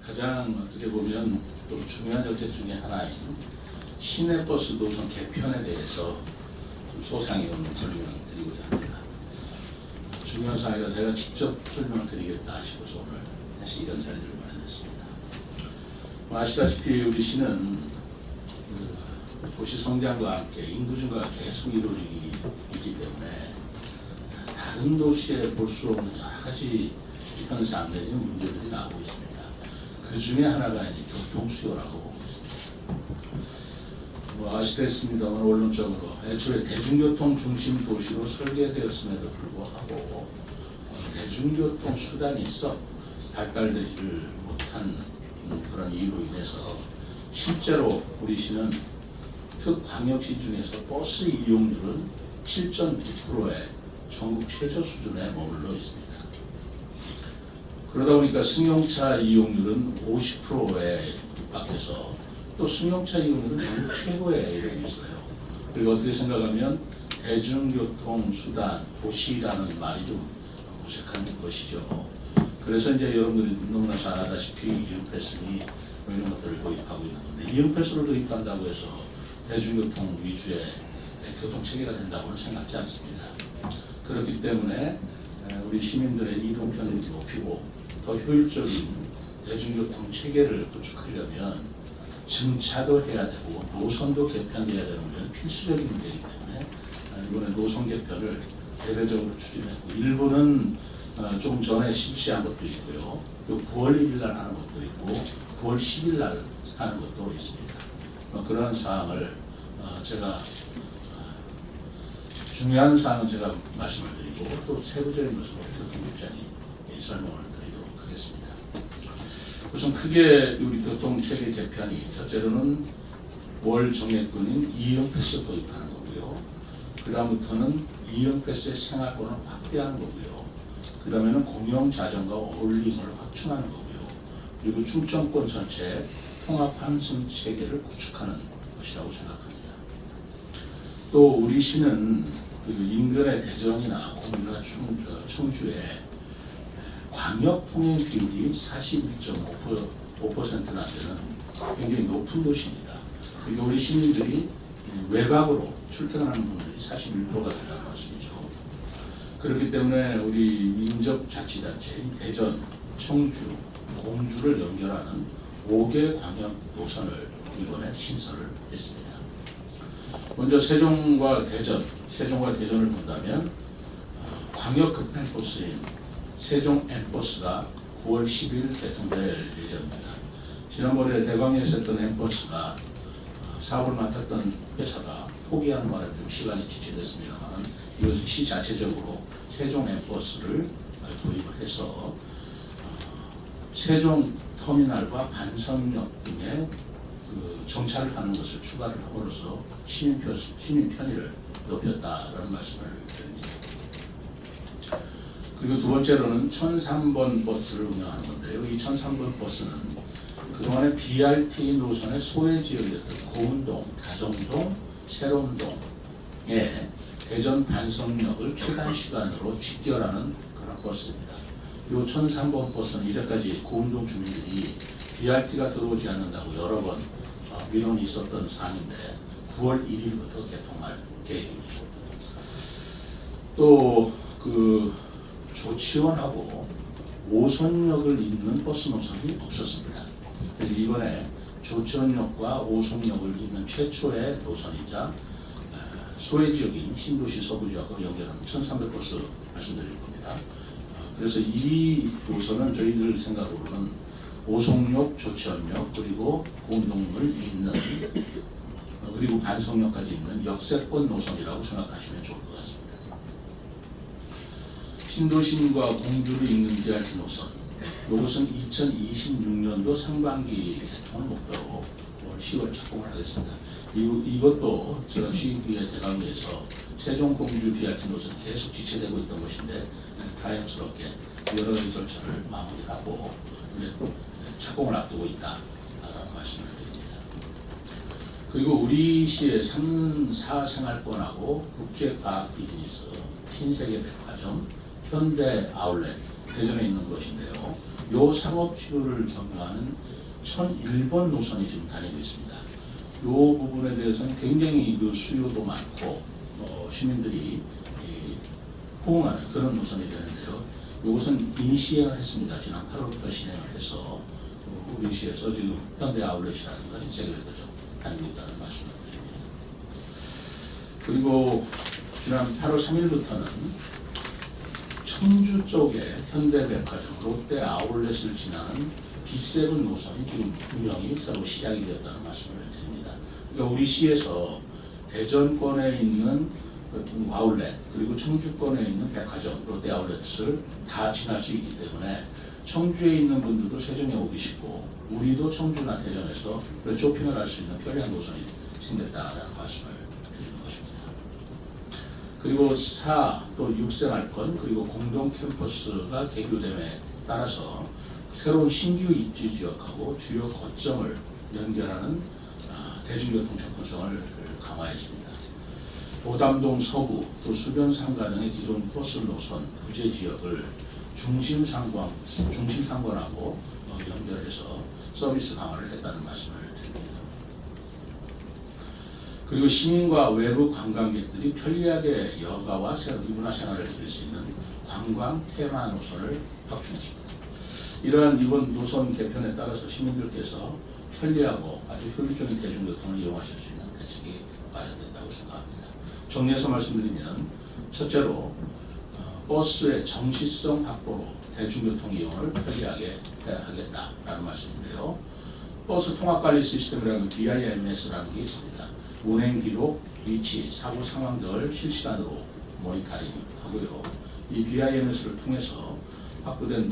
가장 어떻게 보면 또 중요한 정책 중에 하나인 시내버스 노선 개편에 대해서 좀 소상히 오늘 설명드리고자 합니다. 중요한 사항이라 제가 직접 설명을 드리겠다 싶어서 오늘 다시 이런 자리를 마련했습니다. 아시다시피 우리 시는 도시 성장과 함께 인구 증가가 계속 이루어지기 있기 때문에 다른 도시에 볼 수 없는 여러 가지 현상 내지는 문제들이 나오고 있습니다. 그 중에 하나가 이제 교통 수요라고 보고 있습니다. 아시다시피입니다만 원론적으로 애초에 대중교통 중심 도시로 설계되었음에도 불구하고 대중교통 수단이 썩 발달되지를 못한 그런 이유로 인해서 실제로 우리 시는 특광역시 중에서 버스 이용률은 7.9%의 전국 최저 수준에 머물러 있습니다. 그러다 보니까 승용차 이용률은 50%에 육박해서 또 승용차 이용률은 전국 최고에 이르고 있어요. 그리고 어떻게 생각하면 대중교통 수단, 도시라는 말이 좀 무색한 것이죠. 그래서 이제 여러분들이 너무나 잘 아다시피 이응패스니 이런 것들을 도입하고 있는 건데, 이응패스를 도입한다고 해서 대중교통 위주의 교통체계가 된다고는 생각지 않습니다. 그렇기 때문에 우리 시민들의 이동 편의를 높이고 더 효율적인 대중교통 체계를 구축하려면 증차도 해야 되고 노선도 개편해야 되는 문제는 필수적인 문제이기 때문에 이번에 노선 개편을 대대적으로 추진했고, 일부는 좀 전에 실시한 것도 있고요. 또 9월 1일 날 하는 것도 있고 9월 10일 날 하는 것도 있습니다. 그러한 사항을 제가 중요한 사항은 제가 말씀을 드리고 또 세부적인 것은 교통국장이 설명을 드리도록 하겠습니다. 우선 크게 우리 교통체계 개편이 첫째로는 월 정액권인 이응패스 도입하는 거고요. 그 다음부터는 이응패스의 생활권을 확대하는 거고요. 그 다음에는 공영자전과 어울림을 확충하는 거고요. 그리고 충청권 전체에 통합 환승 체계를 구축하는 것이라고 생각합니다. 또 우리 시는 인근의 대전이나 공주나 청주에 광역 통행 비율이 41.5%나 되는 굉장히 높은 도시입니다. 그리고 우리 시민들이 외곽으로 출퇴근하는 분들이 41%가 된다는 말씀이죠. 그렇기 때문에 우리 민족자치단체인 대전, 청주, 공주를 연결하는 5개 광역 노선을 이번에 신설을 했습니다. 먼저 세종과 대전을 본다면 광역 급행버스인 세종 N버스가 9월 10일 개통될 예정입니다. 지난번에 대광역에서 했던 N버스가 사업을 맡았던 회사가 포기하는 바람에 좀 시간이 지체됐습니다만, 이것은 시 자체적으로 세종 N버스를 도입을 해서 세종 터미널과 반성역 등에 정차를 하는 것을 추가를 함으로써 시민 편의를 높였다라는 말씀을 드립니다. 그리고 두 번째로는 1003번 버스를 운영하는 건데요. 이 1003번 버스는 그동안에 BRT 노선의 소외 지역이었던 고운동, 다정동, 세롬동에 대전 반성역을 최단 시간으로 직결하는 그런 버스입니다. 이 1003번 버스는 이제까지 고운동 주민들이 BRT가 들어오지 않는다고 여러 번 민원이 있었던 사항인데 9월 1일부터 개통할 계획입니다. 또 조치원하고 오송역을 잇는 버스 노선이 없었습니다. 그래서 이번에 조치원역과 오송역을 잇는 최초의 노선이자 소외 지역인 신도시 서부지역과 연결하는 1300버스 말씀드릴 겁니다. 그래서 이 노선은 저희들 생각으로는 오송역, 조치원역, 그리고 고운동을 잇는 그리고 반성역까지 있는 역세권 노선이라고 생각하시면 좋을 것 같습니다. 신도심과 공주를 잇는 BRT 노선, 이것은 2026년도 상반기 개통을 목표로 올 10월 착공을 하겠습니다. 이것도 제가 취임 후에 대강에서 세종 공주 BRT 노선 계속 지체되고 있던 것인데 다행스럽게 여러 가지 절차를 마무리하고 착공을 앞두고 있다라는 말씀을 드립니다. 그리고 우리 시의 3, 4 생활권하고 국제과학 비즈니스, 핀세계 백화점, 현대 아울렛, 대전에 있는 것인데요. 요 상업지구를 경유하는 1001번 노선이 지금 다니고 있습니다. 요 부분에 대해서는 굉장히 그 수요도 많고 시민들이 호응하는 그런 노선이 되는데요. 이것은 이미 시행을 했습니다. 지난 8월부터 시행을 해서 우리시에서 지금 현대 아울렛이라는 것이 세계적으로 다니고 있다는 말씀을 드립니다. 그리고 지난 8월 3일부터는 청주 쪽에 현대백화점, 롯데 아울렛을 지나는 B7 노선이 지금 운영이 새로 시작이 되었다는 말씀을 드립니다. 그러니까 우리 시에서 대전권에 있는 아울렛 그리고 청주권에 있는 백화점, 롯데 아울렛을 다 지날 수 있기 때문에 청주에 있는 분들도 세종에 오기 쉽고 우리도 청주나 대전에서 쇼핑을 할 수 있는 편리한 노선이 생겼다는 말씀을 드리는 것입니다. 그리고 4, 또 6생활권 그리고 공동 캠퍼스가 개교됨에 따라서 새로운 신규 입지 지역하고 주요 거점을 연결하는 대중교통 접근성을 강화했습니다. 도담동 서구 또 수변 상가 등의 기존 버스 노선 부재 지역을 중심 상권하고 연결해서 서비스 강화를 했다는 말씀을 드립니다. 그리고 시민과 외부 관광객들이 편리하게 여가와 문화 생활을 즐길 수 있는 관광 테마 노선을 확충했습니다. 이러한 이번 노선 개편에 따라서 시민들께서 편리하고 아주 효율적인 대중교통을 이용하실 수 있는 대책이 마련된다고 생각합니다. 정리해서 말씀드리면 첫째로 버스의 정시성 확보로 대중교통 이용을 편리하게 해야 하겠다라는 말씀인데요. 버스 통합관리 시스템이라는 BIMS라는 게 있습니다. 운행 기록, 위치, 사고 상황 등을 실시간으로 모니터링 하고요. 이 BIMS를 통해서 확보된